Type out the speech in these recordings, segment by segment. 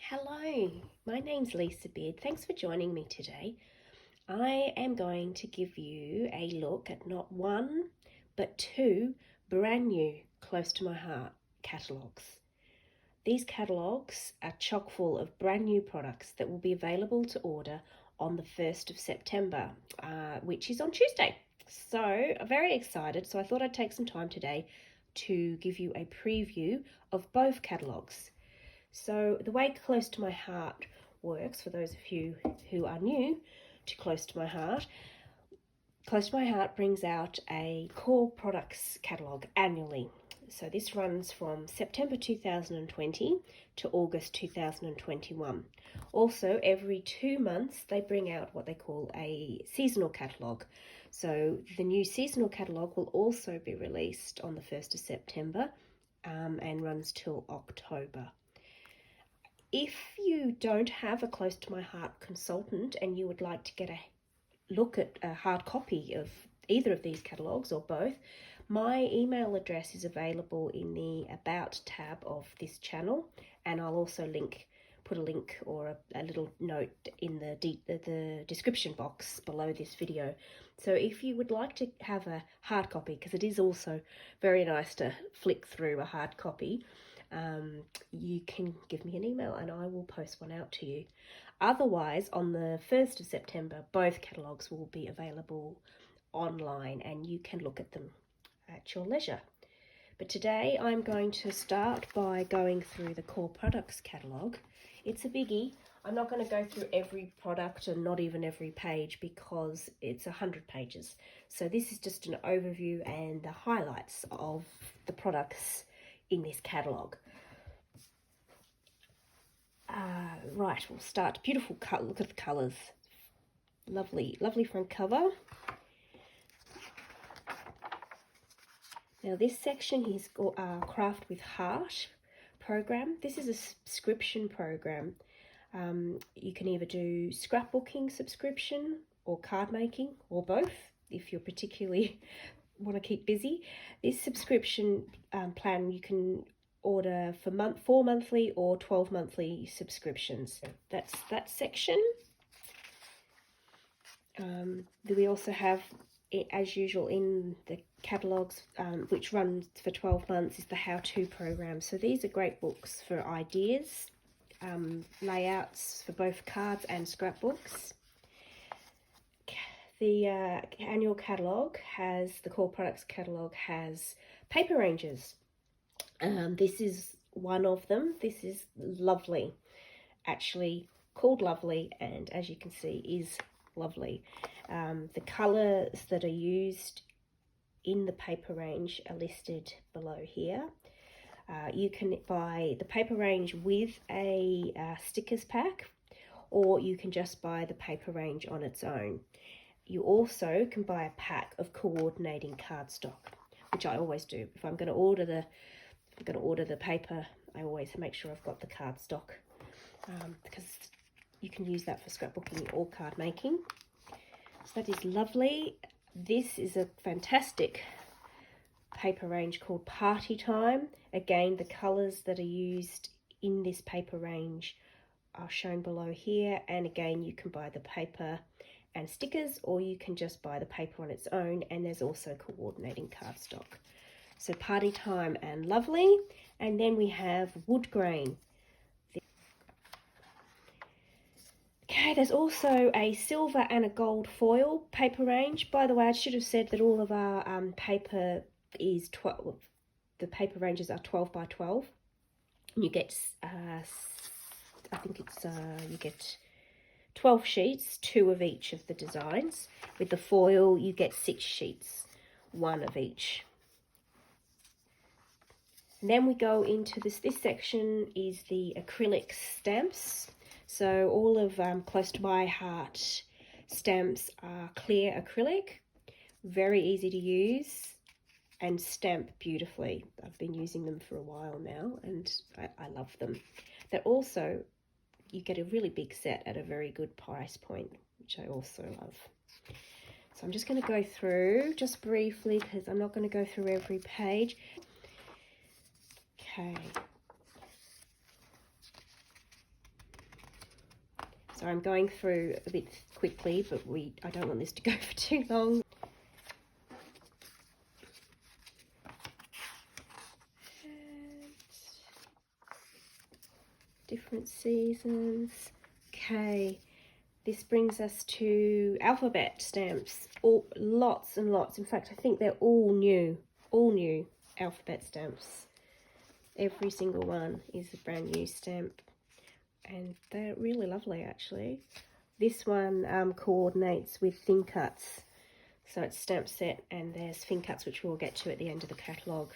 Hello, my name's Lisa Beard. Thanks for joining me today. I am going to give you a look at not one, but two brand new, close to my heart catalogues. These catalogues are chock full of brand new products that will be available to order on the 1st of September, which is on Tuesday. So I'm very excited. So I thought I'd take some time today to give you a preview of both catalogues. So the way Close to My Heart works, for those of you who are new to Close to My Heart brings out a core products catalogue annually. So this runs from September 2020 to August 2021. Also, every 2 months they bring out what they call a seasonal catalogue. So the new seasonal catalogue will also be released on the 1st of September and runs till October. If you don't have a Close to My Heart consultant and you would like to get a look at a hard copy of either of these catalogues or both, my email address is available in the About tab of this channel, and I'll also put a link or a little note in the description box below this video. So if you would like to have a hard copy, because it is also very nice to flick through a hard copy, you can give me an email and I will post one out to you. Otherwise, on the 1st of September, both catalogues will be available online and you can look at them at your leisure. But today I'm going to start by going through the core products catalogue. It's a biggie. I'm not going to go through every product and not even every page because it's 100 pages. So this is just an overview and the highlights of the products in this catalogue. Right, we'll start. Beautiful cut. Look at the colours. Lovely, lovely front cover. Now this section is Craft with Heart program. This is a subscription program. You can either do scrapbooking subscription or card making or both if you're particularly want to keep busy. This subscription plan you can order for 4 monthly or 12 monthly subscriptions. That's that section. We also have, as usual in the catalogues, which runs for 12 months, is the how-to program. So these are great books for ideas, layouts for both cards and scrapbooks. The annual catalogue the core products catalogue has paper ranges. This is one of them. This is lovely, actually called Lovely, and as you can see is lovely. The colours that are used in the paper range are listed below here. You can buy the paper range with a stickers pack, or you can just buy the paper range on its own. You also can buy a pack of coordinating cardstock, which I always do. If I'm going to order the paper, I always make sure I've got the cardstock, because you can use that for scrapbooking or card making. So that is lovely. This is a fantastic paper range called Party Time. Again, the colours that are used in this paper range are shown below here, and again you can buy the paper and stickers, or you can just buy the paper on its own, and there's also coordinating cardstock. So Party Time and Lovely. And then we have Wood Grain. Okay, there's also a silver and a gold foil paper range. By the way, I should have said that all of our paper is the paper ranges are 12 by 12. And you get, I think it's, you get 12 sheets, 2 of each of the designs. With the foil, you get 6 sheets, 1 of each. And then we go into this section is the acrylic stamps. So all of Close to My Heart stamps are clear acrylic, very easy to use and stamp beautifully. I've been using them for a while now and I love them. They're also, you get a really big set at a very good price point, which I also love. So I'm just going to go through just briefly because I'm not going to go through every page. Okay. So I'm going through a bit quickly, but I don't want this to go for too long. Different seasons. Okay, this brings us to alphabet stamps. Lots and lots. In fact, I think they're all new alphabet stamps. Every single one is a brand new stamp, and they're really lovely actually. This one coordinates with thin cuts, so it's stamp set, and there's thin cuts which we'll get to at the end of the catalogue.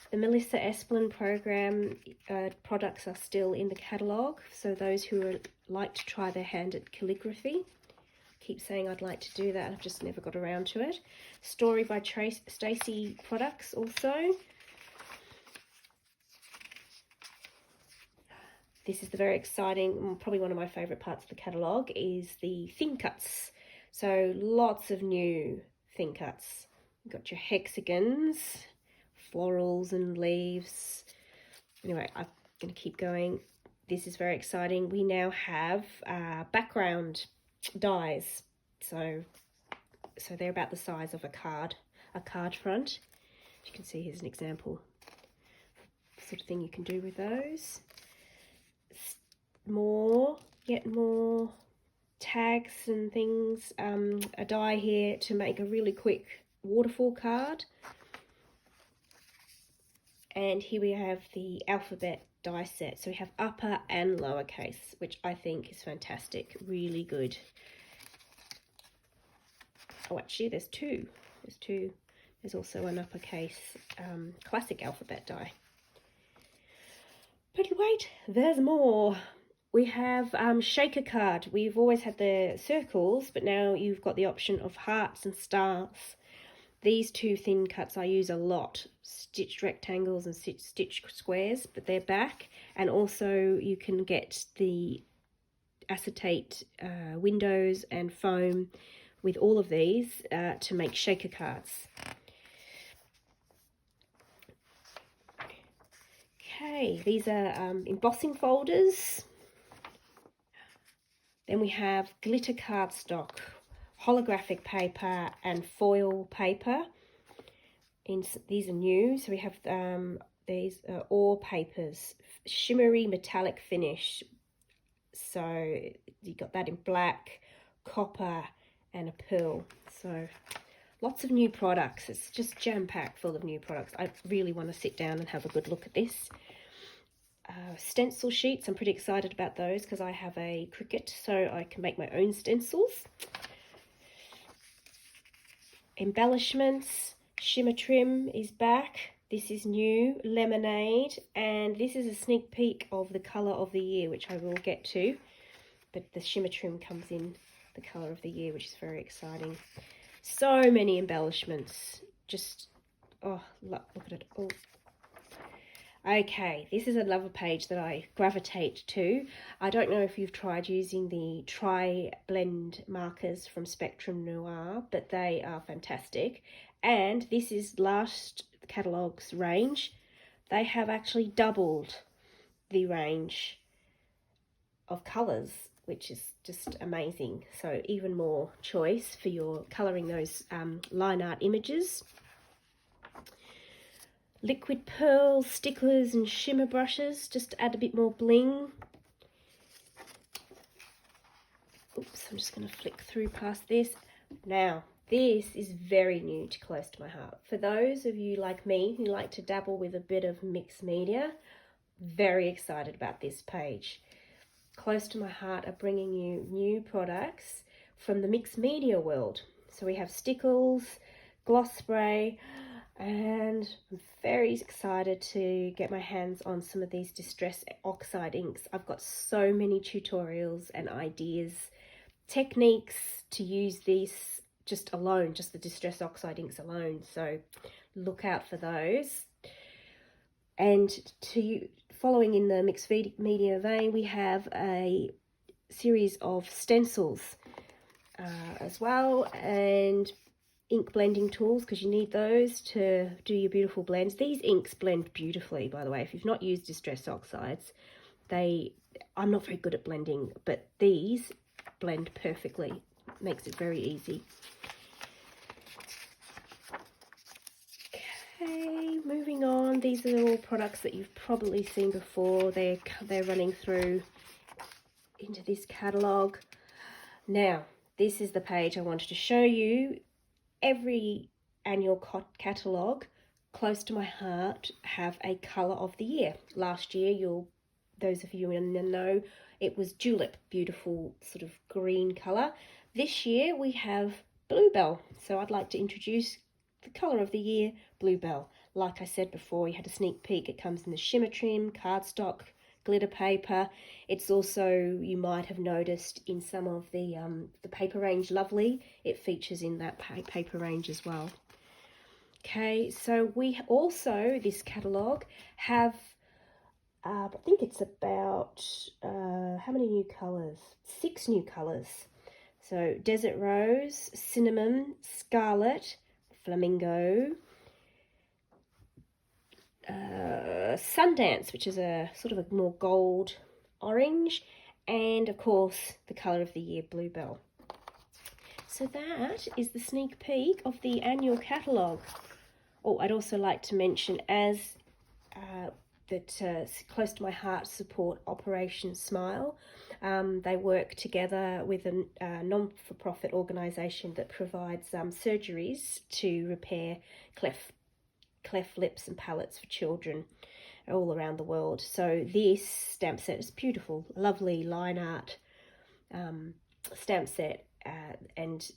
The Melissa Esplin program products are still in the catalogue, so those who would like to try their hand at calligraphy. I keep saying I'd like to do that, I've just never got around to it. Story by Stacey products also. This is the very exciting, probably one of my favourite parts of the catalogue, is the thin cuts. So lots of new thin cuts. You've got your hexagons, florals and leaves. Anyway, I'm going to keep going. This is very exciting. We now have background dies. So they're about the size of a card front. As you can see, here's an example. The sort of thing you can do with those. Yet more tags and things. A die here to make a really quick waterfall card. And here we have the alphabet die set. So we have upper and lowercase, which I think is fantastic. Really good. Oh, actually, there's two. There's also an uppercase classic alphabet die. But wait, there's more. We have shaker card. We've always had the circles, but now you've got the option of hearts and stars. These two thin cuts I use a lot, stitched rectangles and stitched squares, but they're back. And also you can get the acetate windows and foam with all of these to make shaker cards. Okay, these are embossing folders. Then we have glitter cardstock, holographic paper and foil paper. These are new, so we have these ore papers, shimmery metallic finish. So you got that in black, copper and a pearl. So lots of new products. It's just jam-packed full of new products. I really want to sit down and have a good look at this. Stencil sheets, I'm pretty excited about those because I have a Cricut, so I can make my own stencils. Embellishments, shimmer trim is back. This is new, lemonade, and this is a sneak peek of the colour of the year, which I will get to. But the shimmer trim comes in the colour of the year, which is very exciting. So many embellishments. Just, oh, look at it. Oh. Okay, this is another page that I gravitate to. I don't know if you've tried using the tri-blend markers from Spectrum Noir, but they are fantastic. And this is last catalogue's range. They have actually doubled the range of colours, which is just amazing. So even more choice for your colouring those line art images. Liquid pearls, stickers and shimmer brushes, just to add a bit more bling. Oops, I'm just going to flick through past this. Now, this is very new to close to my heart. For those of you like me who like to dabble with a bit of mixed media, very excited about this page. Close to my heart are bringing you new products from the mixed media world. So we have stickles, gloss spray, and I'm very excited to get my hands on some of these distress oxide inks. I've got so many tutorials and ideas, techniques to use these just alone, just the distress oxide inks alone. So look out for those. And following in the mixed media vein, we have a series of stencils as well, and ink blending tools, because you need those to do your beautiful blends. These inks blend beautifully, by the way. If you've not used distress oxides, they I'm not very good at blending, but these blend perfectly. Makes it very easy. Okay, moving on. These are all products that you've probably seen before. They're running through into this catalogue. Now, this is the page I wanted to show you. Every annual catalogue, close to my heart, have a colour of the year. Last year, those of you in the know, it was Julep, beautiful sort of green colour. This year we have Bluebell, so I'd like to introduce the colour of the year, Bluebell. Like I said before, you had a sneak peek. It comes in the shimmer trim, cardstock, glitter paper. It's also, you might have noticed in some of the paper range Lovely, it features in that paper range as well. Okay, so we also, this catalogue, have I think it's about how many new colours? 6 new colours. So Desert Rose, Cinnamon, Scarlet, Flamingo, Sundance, which is a sort of a more gold orange, and of course the colour of the year, Bluebell. So that is the sneak peek of the annual catalogue. Oh, I'd also like to mention, as close to my heart, support Operation Smile. They work together with a non-for-profit organisation that provides surgeries to repair cleft lips and palates for children all around the world. So this stamp set is beautiful, lovely line art stamp set, and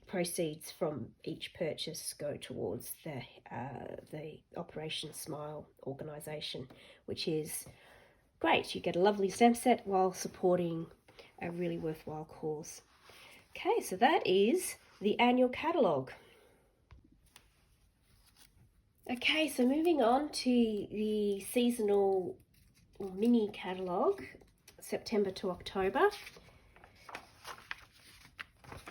proceeds from each purchase go towards the Operation Smile organisation, which is great. You get a lovely stamp set while supporting a really worthwhile cause. Okay, so that is the annual catalogue. Okay, so moving on to the seasonal mini catalogue, September to October.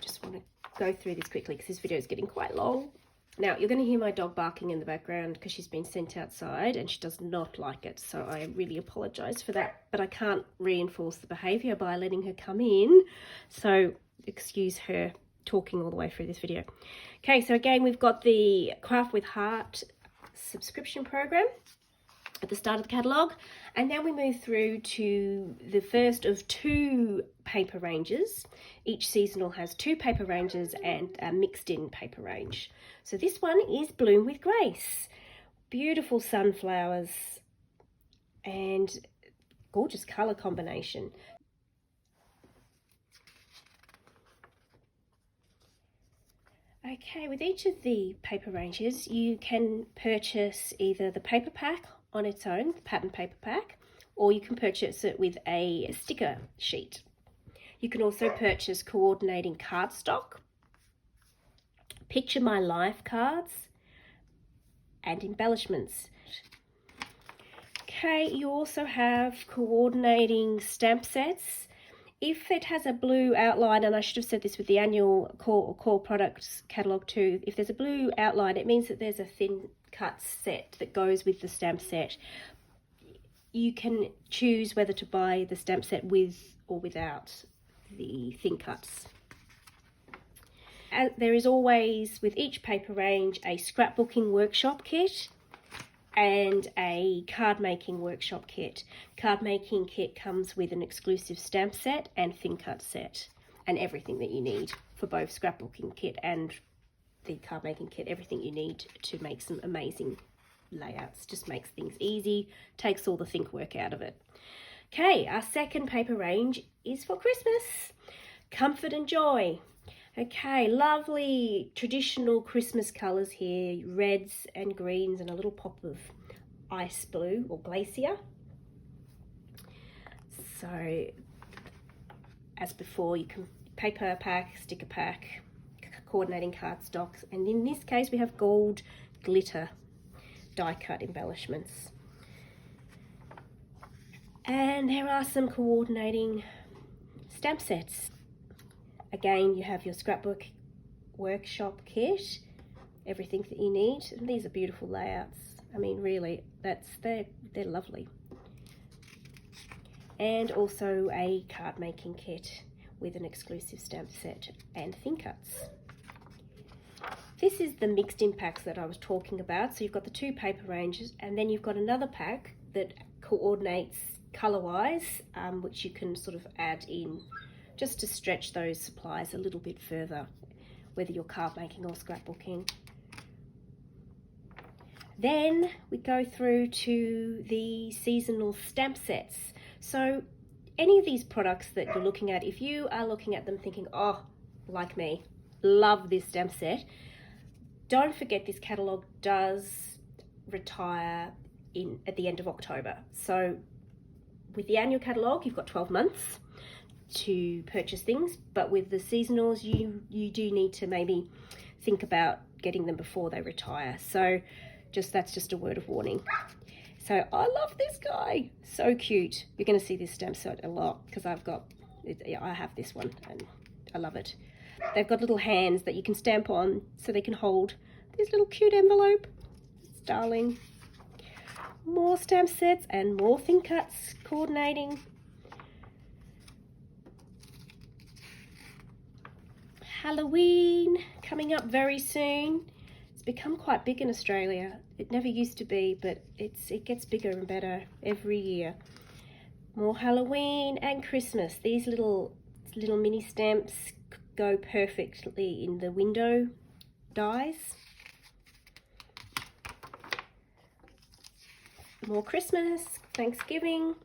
Just want to go through this quickly because this video is getting quite long. Now, you're going to hear my dog barking in the background because she's been sent outside and she does not like it, so I really apologise for that, but I can't reinforce the behaviour by letting her come in, so excuse her talking all the way through this video. Okay, so again, we've got the Craft with Heart subscription program at the start of the catalogue, and then we move through to the first of 2 paper ranges. Each seasonal has 2 paper ranges and a mixed in paper range. So this one is Bloom with Grace. Beautiful sunflowers and gorgeous colour combination. Okay, with each of the paper ranges, you can purchase either the paper pack on its own, the pattern paper pack, or you can purchase it with a sticker sheet. You can also purchase coordinating cardstock, Picture My Life cards, and embellishments. Okay, you also have coordinating stamp sets. If it has a blue outline, and I should have said this with the annual core products catalogue too, if there's a blue outline, it means that there's a thin cut set that goes with the stamp set. You can choose whether to buy the stamp set with or without the thin cuts. And there is always, with each paper range, a scrapbooking workshop kit and a card making workshop kit. Card making kit comes with an exclusive stamp set and thin cut set, and everything that you need for both scrapbooking kit and the card making kit, everything you need to make some amazing layouts. Just makes things easy, takes all the think work out of it. Okay, our second paper range is for Christmas, Comfort and Joy. Okay, lovely traditional Christmas colours here, reds and greens and a little pop of ice blue or glacier. So, as before, you can paper pack, sticker pack, coordinating cardstocks, and in this case we have gold glitter die cut embellishments. And there are some coordinating stamp sets. Again, you have your scrapbook workshop kit, everything that you need, and these are beautiful layouts. I mean, really, they're lovely. and also a card making kit with an exclusive stamp set and thin cuts. This is the mixed in packs that I was talking about. So you've got the 2 paper ranges, and then you've got another pack that coordinates colour-wise, which you can sort of add in just to stretch those supplies a little bit further, whether you're card making or scrapbooking. Then we go through to the seasonal stamp sets. So any of these products that you're looking at, if you are looking at them thinking, oh, like me, love this stamp set, don't forget this catalogue does retire at the end of October. So with the annual catalogue, you've got 12 months to purchase things, but with the seasonals, you do need to maybe think about getting them before they retire. So that's just a word of warning. So I love this guy, so cute. You're going to see this stamp set a lot because I have this one and I love it. They've got little hands that you can stamp on so they can hold this little cute envelope. It's darling. More stamp sets and more thin cuts coordinating. Halloween coming up very soon. It's become quite big in Australia. It never used to be, but it gets bigger and better every year. More Halloween and Christmas. These little mini stamps go perfectly in the window dies. More Christmas, Thanksgiving.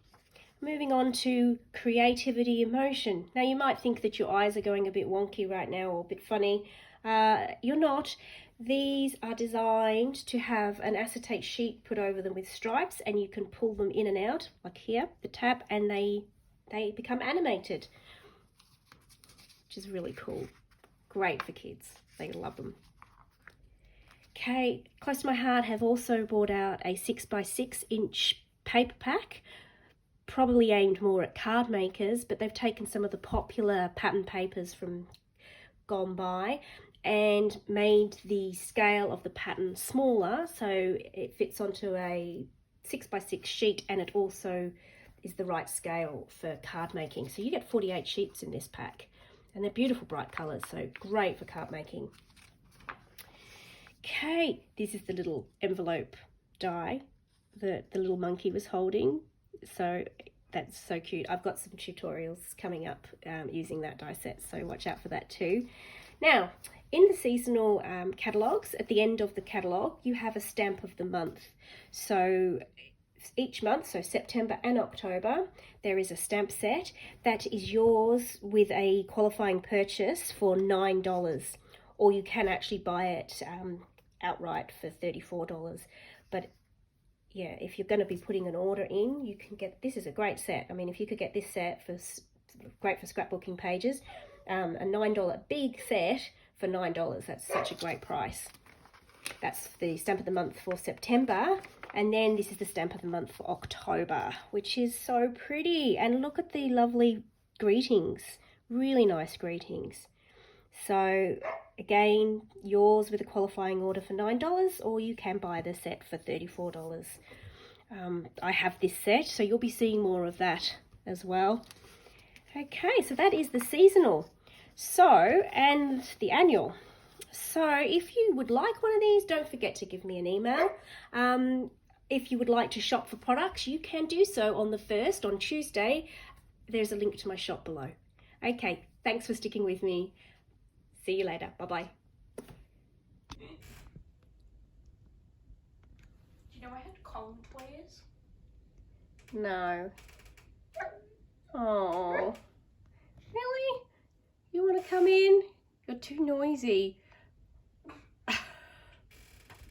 Moving on to creativity emotion. Now you might think that your eyes are going a bit wonky right now or a bit funny. You're not. These are designed to have an acetate sheet put over them with stripes, and you can pull them in and out, like here, the tab, and they become animated, which is really cool. Great for kids. They love them. Okay, close to my heart, have also brought out a 6x6 inch paper pack, probably aimed more at card makers, but they've taken some of the popular pattern papers from gone by and made the scale of the pattern smaller, so it fits onto a 6x6 sheet, and it also is the right scale for card making. So you get 48 sheets in this pack, and they're beautiful bright colours, so great for card making. Okay, this is the little envelope die that the little monkey was holding. So that's so cute. I've got some tutorials coming up using that die set, so watch out for that too. Now, in the seasonal catalogues, at the end of the catalogue, you have a stamp of the month. So each month, so September and October, there is a stamp set that is yours with a qualifying purchase for $9, or you can actually buy it outright for $34. But yeah, if you're going to be putting an order in, you can get, this is a great set. I mean, if you could get this set for great for scrapbooking pages, a $9 big set for $9, that's such a great price. That's the stamp of the month for September, and then this is the stamp of the month for October, which is so pretty. And look at the lovely greetings, really nice greetings. So again, yours with a qualifying order for $9, or you can buy the set for $34. I have this set, so you'll be seeing more of that as well. Okay, so that is the seasonal. So, and the annual. So if you would like one of these, don't forget to give me an email. If you would like to shop for products, you can do so on the 1st, on Tuesday. There's a link to my shop below. Okay, thanks for sticking with me. See you later. Bye-bye. Do you know I had Kong toys? No. Oh. Really? You want to come in? You're too noisy.